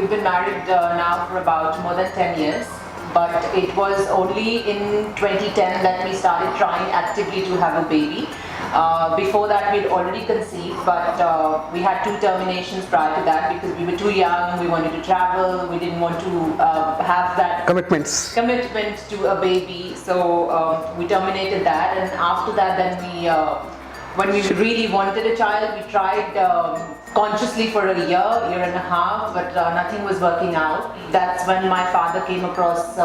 we've been married now for about more than 10 years. But it was only in 2010 that we started trying actively to have a baby. Before that, we'd already conceived, but we had 2 terminations prior to that because we were too young, we wanted to travel, we didn't want to have that commitment to a baby. So we terminated that, and after that, then when we really wanted a child, we tried consciously for a year and a half, but nothing was working out. That's when my father came across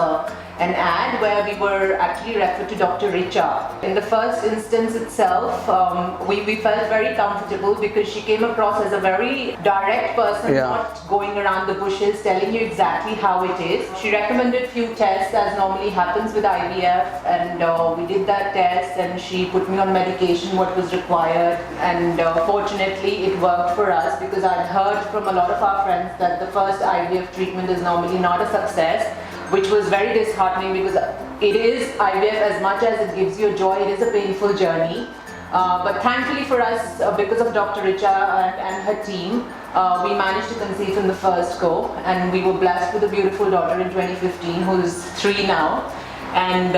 an ad where we were actually referred to Dr. Richa. In the first instance itself, we felt very comfortable because she came across as a very direct person, not going around the bushes, telling you exactly how it is. She recommended few tests as normally happens with IVF, and we did that test, and she put me on medication, what was required, and fortunately it worked for us because I'd heard from a lot of our friends that the first IVF treatment is normally not a success, which was very disheartening because it is IVF, as much as it gives you joy, it is a painful journey. But thankfully for us, because of Dr. Richa and her team, we managed to conceive in the first go, and we were blessed with a beautiful daughter in 2015 who's 3 now. And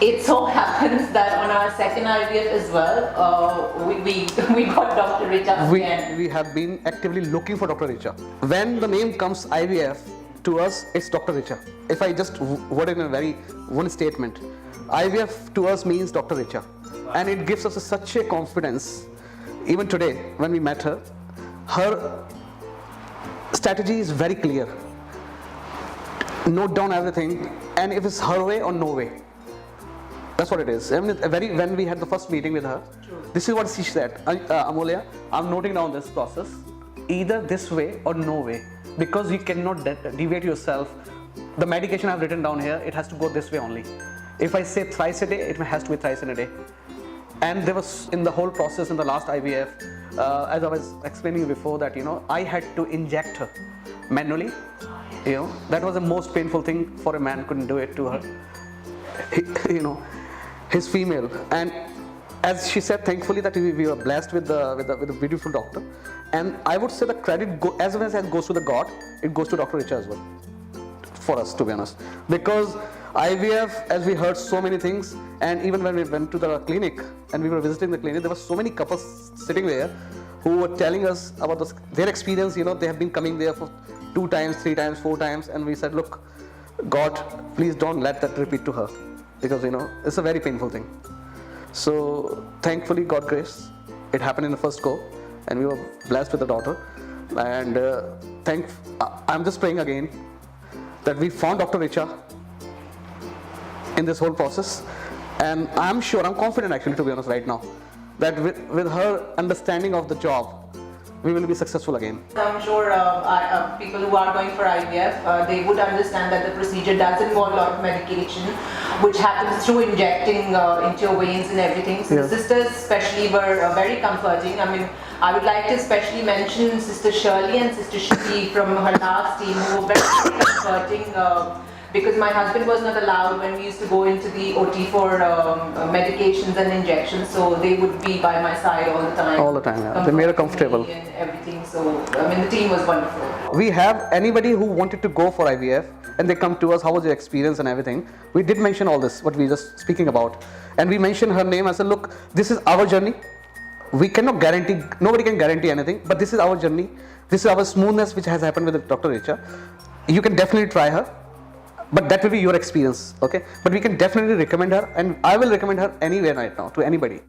it so happens that on our second IVF as well, we got Dr. Richa again. We have been actively looking for Dr. Richa. When the name comes IVF, to us, it's Dr. Richa. If I just word it in one statement, IVF to us means Dr. Richa. And it gives us such a confidence. Even today, when we met her, her strategy is very clear. Note down everything, and if it's her way or no way. That's what it is. I mean, when we had the first meeting with her, this is what she said. Amulaya, I'm noting down this process. Either this way or no way. Because you cannot deviate yourself. The medication I've written down here, it has to go this way only. If I say thrice a day, it has to be thrice in a day. And there was, in the whole process in the last IVF, as I was explaining before, that I had to inject her manually. That was the most painful thing for a man. Couldn't do it to her. His female. And as she said, thankfully that we were blessed with a beautiful doctor. And I would say the credit as well as it goes to the God, it goes to Dr. Richa as well. For us, to be honest. Because IVF, as we heard so many things, and even when we went to the clinic and we were visiting the clinic, there were so many couples sitting there who were telling us about their experience. They have been coming there for 2 times, 3 times, 4 times, and we said, look, God, please don't let that repeat to her. Because, it's a very painful thing. So, thankfully, God grace, it happened in the first go, and we were blessed with a daughter. And I'm just praying again that we found Dr. Richa in this whole process. And I'm confident actually, to be honest, right now, that with her understanding of the job, we will be successful again. I'm sure people who are going for IVF, they would understand that the procedure does involve a lot of medication, which happens through injecting into your veins and everything. So the sisters especially were very comforting. I mean, I would like to especially mention Sister Shirley and Sister Shruti from her last team, who were very comforting. Because my husband was not allowed when we used to go into the OT for medications and injections, so they would be by my side all the time. All the time, yeah. They made her comfortable. And everything, so I mean the team was wonderful. We have anybody who wanted to go for IVF and they come to us, how was your experience and everything. We did mention all this, what we were just speaking about. And we mentioned her name. I said, look, this is our journey. We cannot guarantee, nobody can guarantee anything, but this is our journey. This is our smoothness which has happened with Dr. Richa. You can definitely try her. But that will be your experience, okay? But we can definitely recommend her, and I will recommend her anywhere right now to anybody.